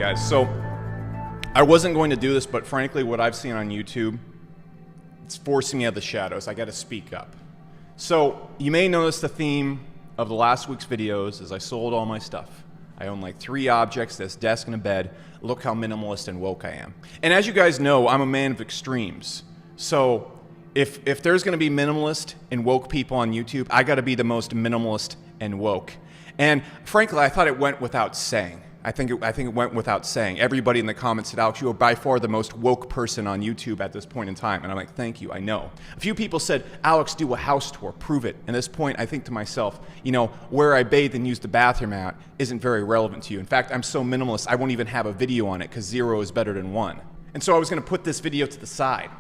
guys. So I wasn't going to do this, but frankly, what I've seen on YouTube, it's forcing me out of the shadows. I got to speak up. So you may notice the theme of the last week's videos is I sold all my stuff. I own like 3 objects, this desk and a bed. Look how minimalist and woke I am. And as you guys know, I'm a man of extremes. So if there's going to be minimalist and woke people on YouTube, I got to be the most minimalist and woke. And frankly, I thought it went without saying. I think it went without saying. Everybody in the comments said, Alex, you are by far the most woke person on YouTube at this point in time. And I'm like, thank you, I know. A few people said, Alex, do a house tour, prove it. At this point, I think to myself, you know, where I bathe and use the bathroom at isn't very relevant to you. In fact, I'm so minimalist, I won't even have a video on it because 0 is better than 1. And so I was gonna put this video to the side.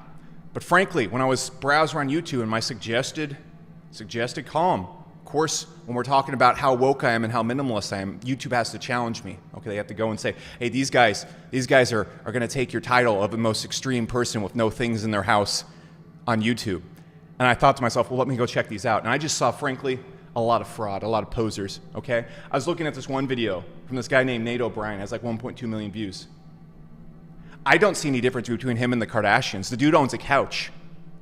But frankly, when I was browsing around YouTube and my suggested column, of course, when we're talking about how woke I am and how minimalist I am, YouTube has to challenge me. Okay, they have to go and say, hey, these guys are going to take your title of the most extreme person with no things in their house on YouTube. And I thought to myself, well, let me go check these out. And I just saw, frankly, a lot of fraud, a lot of posers, okay? I was looking at this one video from this guy named Nate O'Brien. It has like 1.2 million views. I don't see any difference between him and the Kardashians. The dude owns a couch.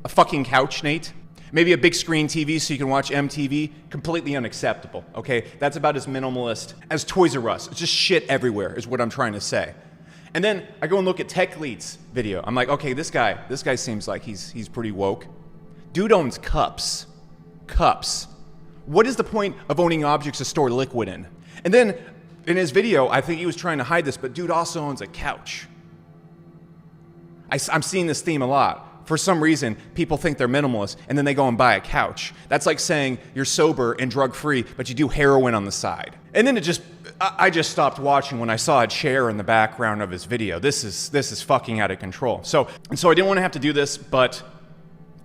A fucking couch, Nate. Maybe a big screen TV so you can watch MTV, completely unacceptable, okay? That's about as minimalist as Toys R Us. It's just shit everywhere is what I'm trying to say. And then I go and look at Tech Lead's video. I'm like, okay, this guy seems like he's pretty woke. Dude owns cups. Cups. What is the point of owning objects to store liquid in? And then in his video, I think he was trying to hide this, but dude also owns a couch. I'm seeing this theme a lot. For some reason, people think they're minimalist, and then they go and buy a couch. That's like saying you're sober and drug-free, but you do heroin on the side. And then I just stopped watching when I saw a chair in the background of his video. This is fucking out of control. So I didn't want to have to do this, but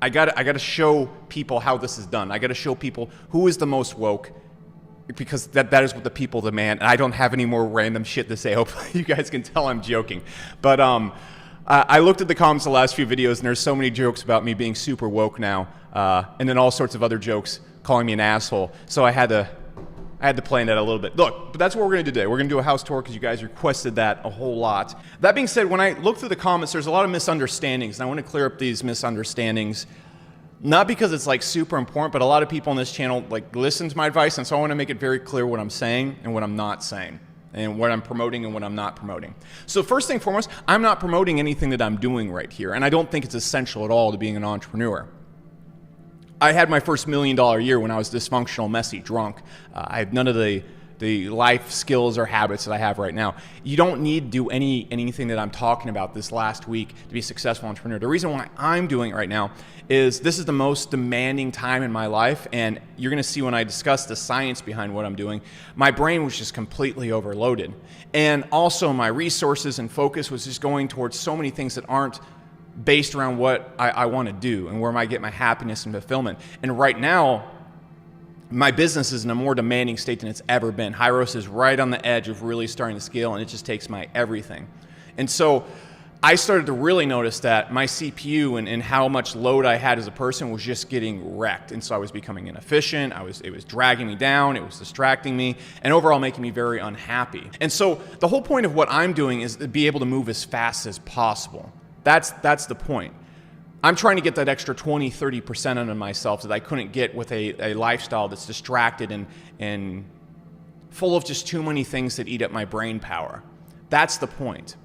I gotta show people how this is done. I gotta show people who is the most woke, because that is what the people demand. And I don't have any more random shit to say. Hopefully you guys can tell I'm joking. But I looked at the comments of the last few videos, and there's so many jokes about me being super woke now, and then all sorts of other jokes calling me an asshole. So I had to plan that a little bit. Look, but that's what we're going to do today. We're going to do a house tour because you guys requested that a whole lot. That being said, when I look through the comments, there's a lot of misunderstandings, and I want to clear up these misunderstandings. Not because it's like super important, but a lot of people on this channel like listen to my advice, and so I want to make it very clear what I'm saying and what I'm not saying, and what I'm promoting and what I'm not promoting. So first thing foremost, I'm not promoting anything that I'm doing right here, and I don't think it's essential at all to being an entrepreneur. I had my first $1 million year when I was dysfunctional, messy, drunk. I have none of the life skills or habits that I have right now. You don't need to do anything that I'm talking about this last week to be a successful entrepreneur. The reason why I'm doing it right now is this is the most demanding time in my life, and you're gonna see when I discuss the science behind what I'm doing, my brain was just completely overloaded. And also my resources and focus was just going towards so many things that aren't based around what I wanna do and where I get my happiness and fulfillment. And right now, my business is in a more demanding state than it's ever been. Hyros is right on the edge of really starting to scale, and it just takes my everything. And so I started to really notice that my CPU and how much load I had as a person was just getting wrecked. And so I was becoming inefficient, it was dragging me down, it was distracting me, and overall making me very unhappy. And so the whole point of what I'm doing is to be able to move as fast as possible. That's the point. I'm trying to get that extra 20, 30% out of myself that I couldn't get with a lifestyle that's distracted and full of just too many things that eat up my brain power. That's the point.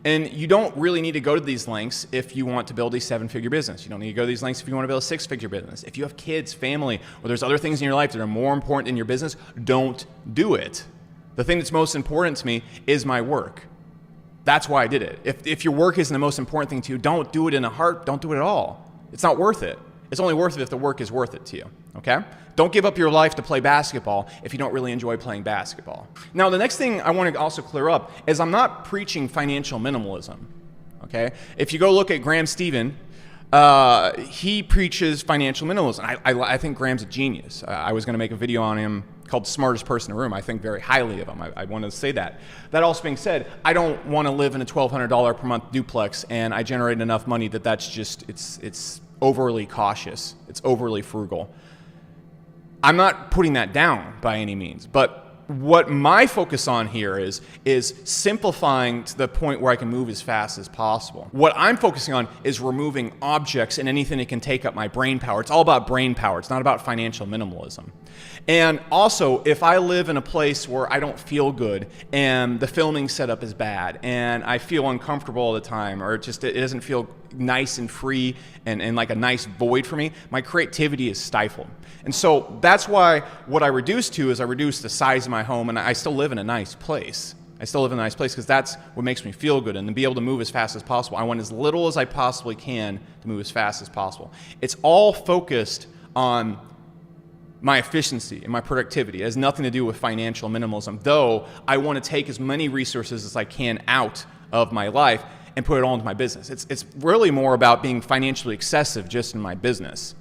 And you don't really need to go to these lengths if you want to build a 7-figure business. You don't need to go to these lengths if you want to build a 6-figure business. If you have kids, family, or there's other things in your life that are more important than your business, don't do it. The thing that's most important to me is my work. That's why I did it. If your work isn't the most important thing to you, don't do it in a heart. Don't do it at all. It's not worth it. It's only worth it if the work is worth it to you, okay? Don't give up your life to play basketball if you don't really enjoy playing basketball. Now, the next thing I want to also clear up is I'm not preaching financial minimalism, okay? If you go look at Graham Stephan, he preaches financial minimalism. I think Graham's a genius. I was going to make a video on him called the smartest person in the room. I think very highly of him. I wanted to say that. That also being said, I don't want to live in a $1,200 per month duplex, and I generate enough money that's just, it's overly cautious. It's overly frugal. I'm not putting that down by any means, but what my focus on here is simplifying to the point where I can move as fast as possible. What I'm focusing on is removing objects and anything that can take up my brain power. It's all about brain power. It's not about financial minimalism. And also, if I live in a place where I don't feel good and the filming setup is bad and I feel uncomfortable all the time, or it doesn't feel nice and free and like a nice void for me, my creativity is stifled. And so that's why what I reduced to is I reduced the size of my home, and I still live in a nice place. I still live in a nice place because that's what makes me feel good, and to be able to move as fast as possible. I want as little as I possibly can to move as fast as possible. It's all focused on my efficiency and my productivity. It has nothing to do with financial minimalism, though I want to take as many resources as I can out of my life and put it all into my business. It's really more about being financially excessive just in my business.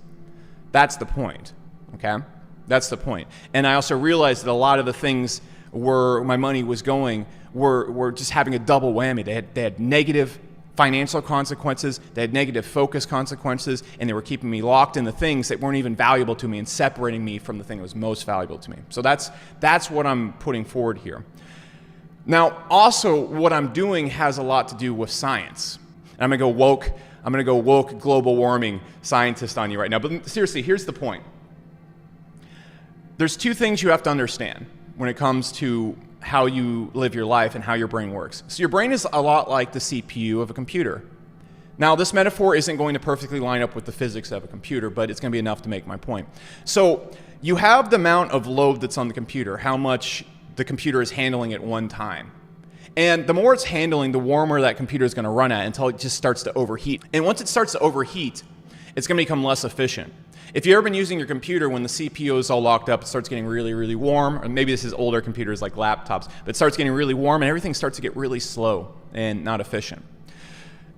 That's the point, okay? That's the point. And I also realized that a lot of the things where my money was going were just having a double whammy. They had negative financial consequences, they had negative focus consequences, and they were keeping me locked in the things that weren't even valuable to me and separating me from the thing that was most valuable to me. So that's what I'm putting forward here. Now, also, what I'm doing has a lot to do with science. And I'm gonna go woke global warming scientist on you right now. But seriously, here's the point. There's two things you have to understand when it comes to how you live your life and how your brain works. So your brain is a lot like the CPU of a computer. Now, this metaphor isn't going to perfectly line up with the physics of a computer, but it's going to be enough to make my point. So you have the amount of load that's on the computer, how much the computer is handling at one time. And the more it's handling, the warmer that computer is going to run at until it just starts to overheat. And once it starts to overheat, it's going to become less efficient. If you've ever been using your computer when the CPU is all locked up, it starts getting really, really warm, or maybe this is older computers like laptops, but it starts getting really warm and everything starts to get really slow and not efficient.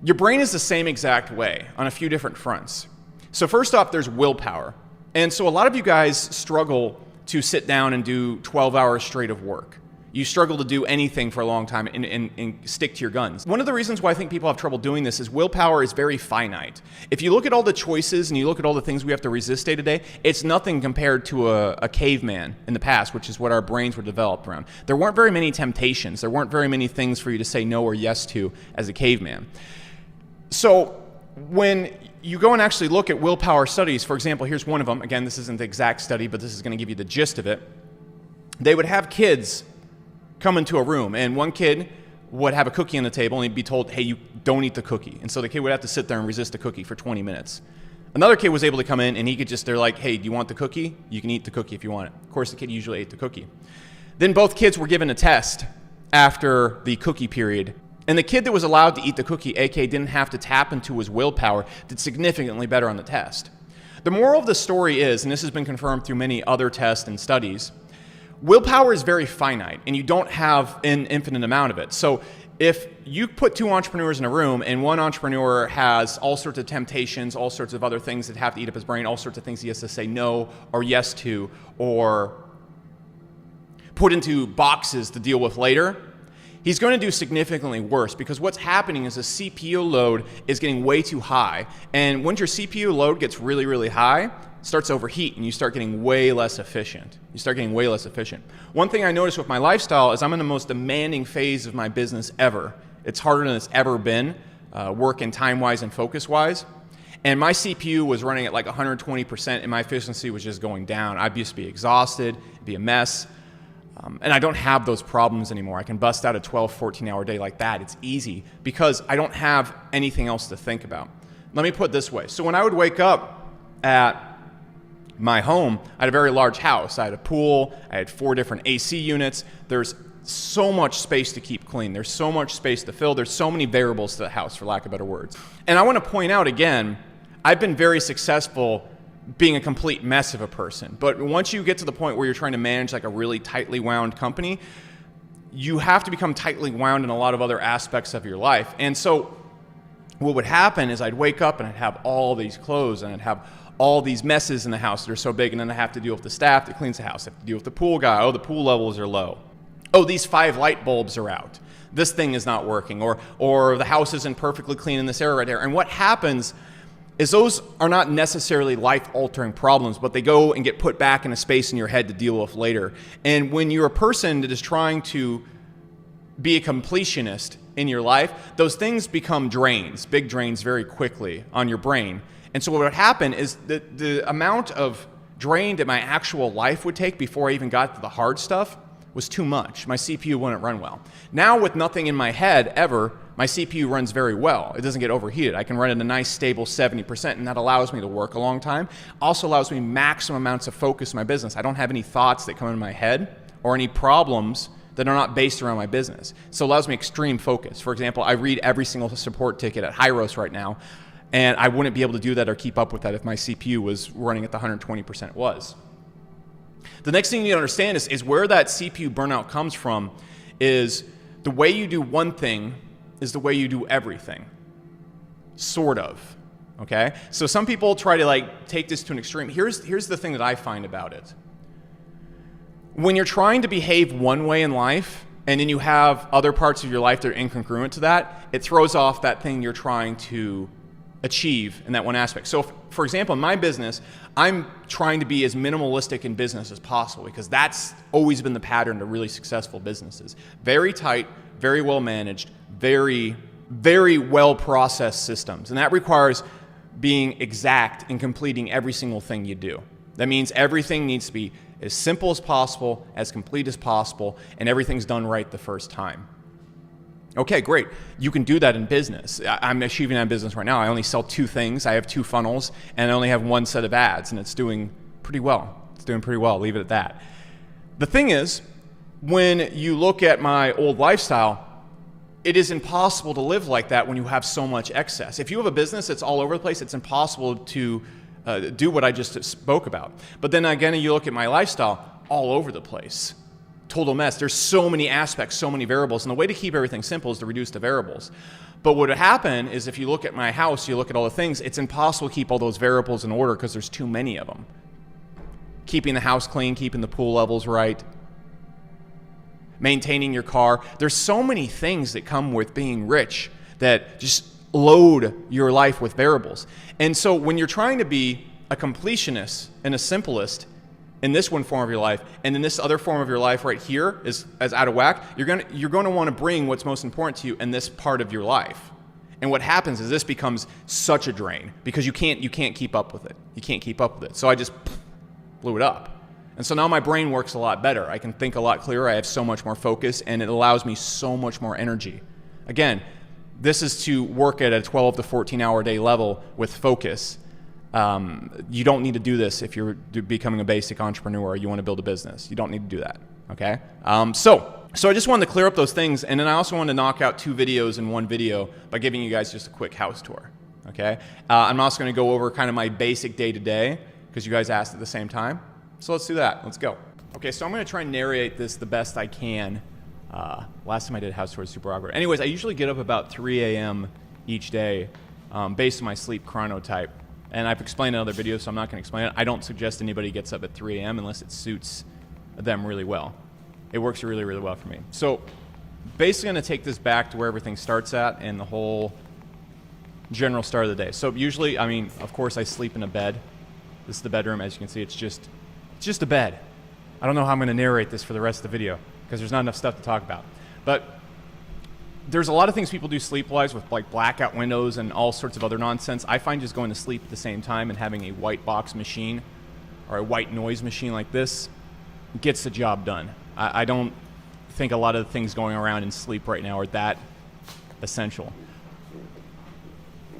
Your brain is the same exact way on a few different fronts. So first off, there's willpower. And so a lot of you guys struggle to sit down and do 12 hours straight of work. You struggle to do anything for a long time and stick to your guns. One of the reasons why I think people have trouble doing this is willpower is very finite. If you look at all the choices and you look at all the things we have to resist day to day, it's nothing compared to a caveman in the past, which is what our brains were developed around. There weren't very many temptations. There weren't very many things for you to say no or yes to as a caveman. So when you go and actually look at willpower studies, for example, here's one of them. Again, this isn't the exact study, but this is going to give you the gist of it. They would have kids come into a room, and one kid would have a cookie on the table, and he'd be told, hey, you don't eat the cookie. And so the kid would have to sit there and resist the cookie for 20 minutes. Another kid was able to come in, and they're like, hey, do you want the cookie? You can eat the cookie if you want it. Of course, the kid usually ate the cookie. Then both kids were given a test after the cookie period. And the kid that was allowed to eat the cookie, aka didn't have to tap into his willpower, did significantly better on the test. The moral of the story is, and this has been confirmed through many other tests and studies, willpower is very finite, and you don't have an infinite amount of it. So if you put two entrepreneurs in a room, and one entrepreneur has all sorts of temptations, all sorts of other things that have to eat up his brain, all sorts of things he has to say no or yes to, or put into boxes to deal with later, he's going to do significantly worse, because what's happening is the CPU load is getting way too high. And once your CPU load gets really, really high, it starts to overheat, and you start getting way less efficient. One thing I noticed with my lifestyle is I'm in the most demanding phase of my business ever. It's harder than it's ever been, work and time-wise and focus-wise. And my CPU was running at like 120%, and my efficiency was just going down. I'd just be exhausted, it'd be a mess. And I don't have those problems anymore. I can bust out a 12, 14-hour day like that. It's easy because I don't have anything else to think about. Let me put it this way. So when I would wake up at my home, I had a very large house. I had a pool. I had 4 different AC units. There's so much space to keep clean. There's so much space to fill. There's so many variables to the house, for lack of better words. And I want to point out again, I've been very successful being a complete mess of a person. But once you get to the point where you're trying to manage like a really tightly wound company, you have to become tightly wound in a lot of other aspects of your life. And so what would happen is I'd wake up and I'd have all these clothes, and I'd have all these messes in the house that are so big, and then I have to deal with the staff that cleans the house. I have to deal with the pool guy. Oh, the pool levels are low. Oh, these 5 light bulbs are out. This thing is not working. Or the house isn't perfectly clean in this area right there. And what happens is those are not necessarily life-altering problems, but they go and get put back in a space in your head to deal with later. And when you're a person that is trying to be a completionist in your life, those things become drains, big drains very quickly on your brain. And so what would happen is that the amount of drain that my actual life would take before I even got to the hard stuff was too much. My CPU wouldn't run well. Now with nothing in my head ever, my CPU runs very well. It doesn't get overheated. I can run at a nice stable 70%, and that allows me to work a long time. Also allows me maximum amounts of focus in my business. I don't have any thoughts that come in my head or any problems that are not based around my business. So it allows me extreme focus. For example, I read every single support ticket at Hyros right now, and I wouldn't be able to do that or keep up with that if my CPU was running at the 120% it was. The next thing you need to understand is where that CPU burnout comes from is the way you do one thing is the way you do everything. Sort of. Okay? So some people try to take this to an extreme. Here's the thing that I find about it. When you're trying to behave one way in life and then you have other parts of your life that are incongruent to that, it throws off that thing you're trying to achieve in that one aspect. So for example, in my business, I'm trying to be as minimalistic in business as possible because that's always been the pattern to really successful businesses. Very tight, very well managed, very, very well processed systems. And that requires being exact in completing every single thing you do. That means everything needs to be as simple as possible, as complete as possible, and everything's done right the first time. Okay, great. You can do that in business. I'm achieving that in business right now. I only sell 2 things. I have 2 funnels, and I only have 1 set of ads, and it's doing pretty well. It's doing pretty well. I'll leave it at that. The thing is, when you look at my old lifestyle, it is impossible to live like that when you have so much excess. If you have a business that's all over the place, it's impossible to do what I just spoke about. But then again, you look at my lifestyle, all over the place. Total mess. There's so many aspects, so many variables, and the way to keep everything simple is to reduce the variables. But what would happen is if you look at my house, you look at all the things, it's impossible to keep all those variables in order because there's too many of them. Keeping the house clean, keeping the pool levels right, maintaining your car. There's so many things that come with being rich that just load your life with variables. And so when you're trying to be a completionist and a simplest in this one form of your life, and in this other form of your life right here is as out of whack, you're going to want to bring what's most important to you in this part of your life. And what happens is this becomes such a drain because you can't keep up with it. You can't keep up with it. So I just blew it up. And so now my brain works a lot better. I can think a lot clearer. I have so much more focus, and it allows me so much more energy. Again, this is to work at a 12 to 14 hour day level with focus. You don't need to do this if you're becoming a basic entrepreneur or you want to build a business. You don't need to do that, okay? So I just wanted to clear up those things, and then I also wanted to knock out 2 videos in one video by giving you guys just a quick house tour, okay? I'm also going to go over kind of my basic day-to-day because you guys asked at the same time. So let's do that. Let's go. Okay, so I'm going to try and narrate this the best I can. Last time I did house tour was super awkward. Anyways, I usually get up about 3 a.m. each day based on my sleep chronotype. And I've explained in other videos, so I'm not going to explain it. I don't suggest anybody gets up at 3 a.m. unless it suits them really well. It works really, really well for me. So basically going to take this back to where everything starts at and the whole general start of the day. So usually, I mean, of course, I sleep in a bed. This is the bedroom. As you can see, it's just a bed. I don't know how I'm going to narrate this for the rest of the video because there's not enough stuff to talk about. But there's a lot of things people do sleep-wise with like blackout windows and all sorts of other nonsense. I find just going to sleep at the same time and having a white box machine or a white noise machine like this gets the job done. I don't think a lot of the things going around in sleep right now are that essential.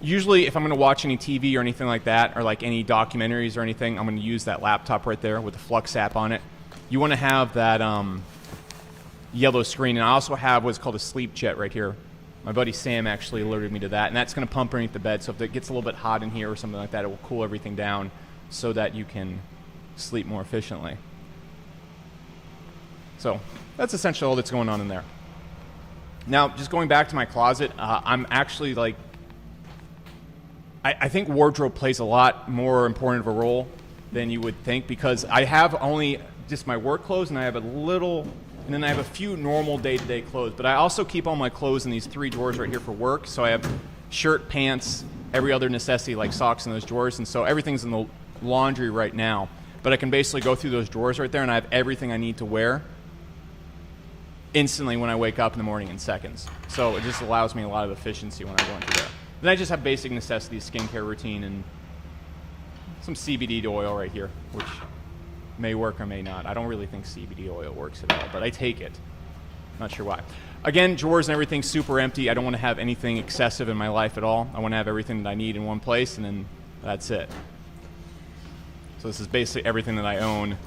Usually if I'm going to watch any TV or anything like that, or like any documentaries or anything, I'm going to use that laptop right there with the Flux app on it. You want to have that yellow screen, and I also have what's called a sleep jet right here. My buddy Sam actually alerted me to that, and that's going to pump underneath the bed, so if it gets a little bit hot in here or something like that, it will cool everything down so that you can sleep more efficiently. So that's essentially all that's going on in there. Now, just going back to my closet, I'm actually like, I think wardrobe plays a lot more important of a role than you would think, because I have only just my work clothes, and I have a little, and then I have a few normal day-to-day clothes. But I also keep all my clothes in these 3 drawers right here for work. So I have shirt, pants, every other necessity like socks in those drawers, and so everything's in the laundry right now. But I can basically go through those drawers right there and I have everything I need to wear instantly when I wake up in the morning in seconds. So it just allows me a lot of efficiency when I go into there. Then I just have basic necessities, skincare routine, and some CBD oil right here, which may work or may not. I don't really think CBD oil works at all, but I take it. Not sure why. Again, drawers and everything super empty. I don't want to have anything excessive in my life at all. I want to have everything that I need in one place, and then that's it. So this is basically everything that I own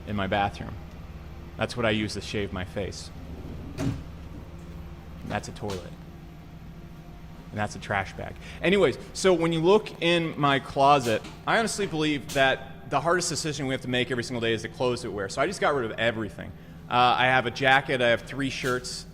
in my bathroom. That's what I use to shave my face. That's a toilet. And that's a trash bag. Anyways, so when you look in my closet, I honestly believe that the hardest decision we have to make every single day is the clothes that we wear. So I just got rid of everything. I have a jacket, I have 3 shirts,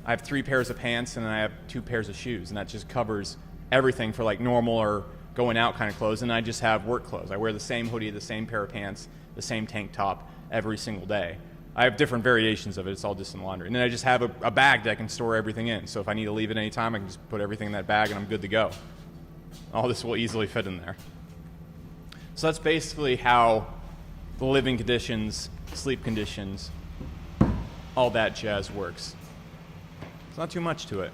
I have 3 pairs of pants, and I have 2 pairs of shoes. And that just covers everything for like normal or going out kind of clothes. And I just have work clothes. I wear the same hoodie, the same pair of pants, the same tank top every single day. I have different variations of it. It's all just in laundry. And then I just have a bag that I can store everything in. So if I need to leave at any time, I can just put everything in that bag and I'm good to go. All this will easily fit in there. So that's basically how the living conditions, sleep conditions, all that jazz works. It's not too much to it.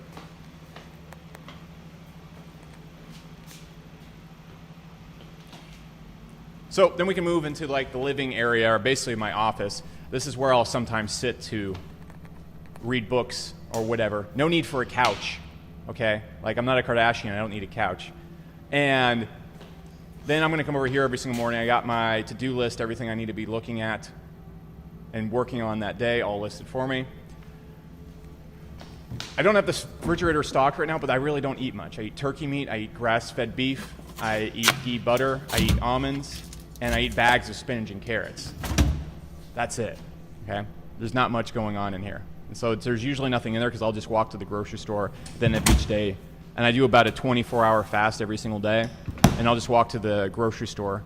So then we can move into like the living area, or basically my office. This is where I'll sometimes sit to read books or whatever. No need for a couch, okay? Like I'm not a Kardashian, I don't need a couch. And then I'm gonna come over here every single morning. I got my to-do list, everything I need to be looking at and working on that day, all listed for me. I don't have this refrigerator stocked right now, but I really don't eat much. I eat turkey meat, I eat grass-fed beef, I eat ghee butter, I eat almonds, and I eat bags of spinach and carrots. That's it, okay? There's not much going on in here. And so there's usually nothing in there because I'll just walk to the grocery store then of each day. And I do about a 24-hour fast every single day. And I'll just walk to the grocery store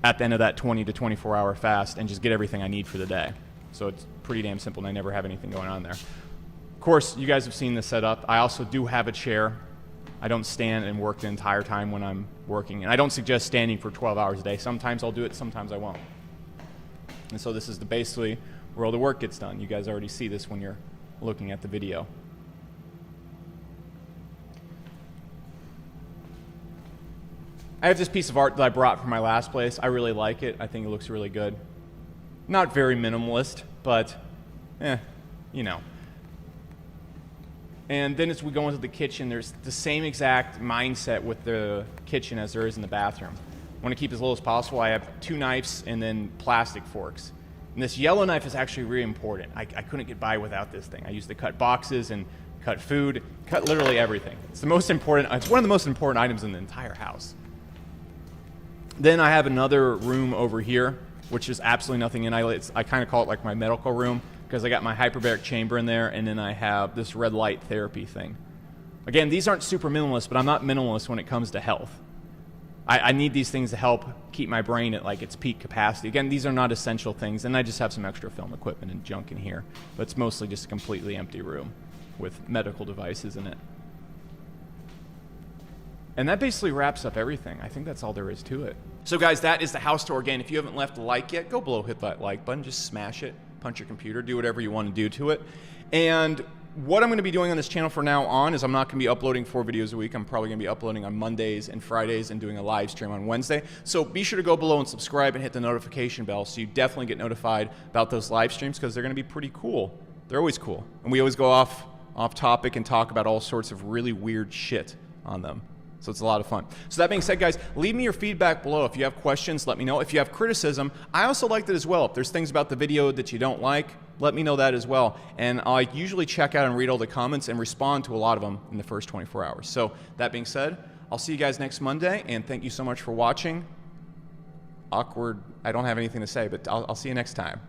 at the end of that 20 to 24-hour fast and just get everything I need for the day. So it's pretty damn simple and I never have anything going on there. Of course, you guys have seen this setup. I also do have a chair. I don't stand and work the entire time when I'm working. And I don't suggest standing for 12 hours a day. Sometimes I'll do it, sometimes I won't. And so this is basically where all the work gets done. You guys already see this when you're looking at the video. I have this piece of art that I brought from my last place. I really like it. I think it looks really good. Not very minimalist, but you know. And then as we go into the kitchen, there's the same exact mindset with the kitchen as there is in the bathroom. I want to keep as little as possible. I have 2 knives and then plastic forks. And this yellow knife is actually really important. I couldn't get by without this thing. I use to cut boxes and cut food, cut literally everything. It's one of the most important items in the entire house. Then I have another room over here, which is absolutely nothing in. I kind of call it like my medical room because I got my hyperbaric chamber in there, and then I have this red light therapy thing. Again, these aren't super minimalist, but I'm not minimalist when it comes to health. I need these things to help keep my brain at like its peak capacity. Again, these are not essential things, and I just have some extra film equipment and junk in here, but it's mostly just a completely empty room with medical devices in it. And that basically wraps up everything. I think that's all there is to it. So guys, that is the house tour. Again, if you haven't left a like yet, go below, hit that like button, just smash it, punch your computer, do whatever you want to do to it. And what I'm going to be doing on this channel from now on is I'm not going to be uploading 4 videos a week. I'm probably going to be uploading on Mondays and Fridays and doing a live stream on Wednesday. So be sure to go below and subscribe and hit the notification bell so you definitely get notified about those live streams because they're going to be pretty cool. They're always cool. And we always go off topic and talk about all sorts of really weird shit on them. So it's a lot of fun. So that being said, guys, leave me your feedback below. If you have questions, let me know. If you have criticism, I also like that as well. If there's things about the video that you don't like, let me know that as well. And I usually check out and read all the comments and respond to a lot of them in the first 24 hours. So that being said, I'll see you guys next Monday, and thank you so much for watching. Awkward, I don't have anything to say, but I'll see you next time.